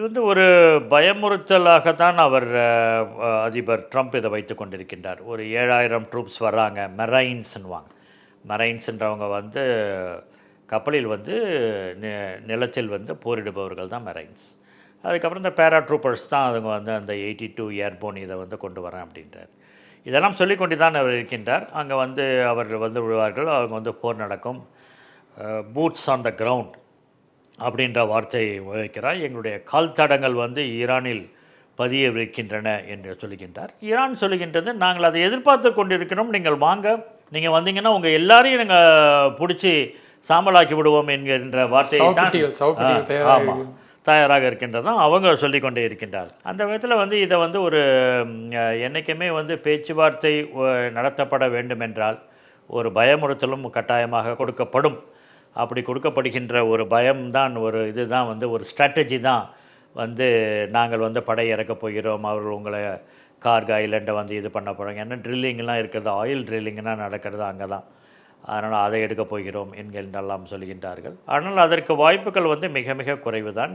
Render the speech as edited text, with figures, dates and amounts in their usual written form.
வந்து ஒரு பயமுறுத்தலாகத்தான் அவர் அதிபர் ட்ரம்ப் இதை வைத்து கொண்டிருக்கின்றார். ஒரு 7,000 ட்ரூப்ஸ் வர்றாங்க, மெரைன்ஸ்ன்னுவாங்க. மெரைன்ஸ்ன்றவங்க வந்து கப்பலில் வந்து நிலத்தில் வந்து போரிடுபவர்கள் தான் மெரைன்ஸ். அதுக்கப்புறம் இந்த பேரா ட்ரூப்பர்ஸ் தான் அவங்க வந்து அந்த 82 ஏர்போன் இதை வந்து கொண்டு வரேன் அப்படின்றார். இதெல்லாம் சொல்லிக்கொண்டு தான் அவர் இருக்கின்றார். அங்கே வந்து அவர்கள் வந்து விடுவார்கள், அவங்க வந்து போர் நடக்கும். பூட்ஸ் ஆன் த கிரவுண்ட் அப்படின்ற வார்த்தையை வைக்கிறார். எங்களுடைய கால் தடங்கள் வந்து ஈரானில் பதிய வைக்கின்றன என்று சொல்லுகின்றார். ஈரான் சொல்லுகின்றது, நாங்கள் அதை எதிர்பார்த்து கொண்டிருக்கிறோம், நீங்கள் வாங்க, நீங்கள் வந்தீங்கன்னா உங்கள் எல்லாரையும் நாங்கள் பிடிச்சி சாம்பலாக்கி விடுவோம் என்கின்ற வார்த்தையை தான் ஆமாம் தயாராக இருக்கின்றதும் அவங்க சொல்லிக்கொண்டே இருக்கின்றார். அந்த விதத்தில் வந்து இதை வந்து ஒரு என்றைக்குமே வந்து பேச்சுவார்த்தை நடத்தப்பட வேண்டுமென்றால் ஒரு பயமுறுத்தலும் கட்டாயமாக கொடுக்கப்படும். அப்படி கொடுக்கப்படுகின்ற ஒரு பயம்தான், ஒரு இதுதான் வந்து ஒரு ஸ்ட்ராட்டஜி தான் வந்து நாங்கள் வந்து படை இறக்கப் போகிறோம், அவர்கள் உங்களை கார்க் ஐலண்டை வந்து இது பண்ண போகிறாங்க, ஏன்னா ட்ரில்லிங்லாம் இருக்கிறது, ஆயில் ட்ரில்லிங்லாம் நடக்கிறது அங்கே தான், அதனால் அதை எடுக்கப் போகிறோம் என்கின்றெல்லாம் சொல்கின்றார்கள். ஆனால் அதற்கு வாய்ப்புகள் வந்து மிக மிக குறைவு தான்.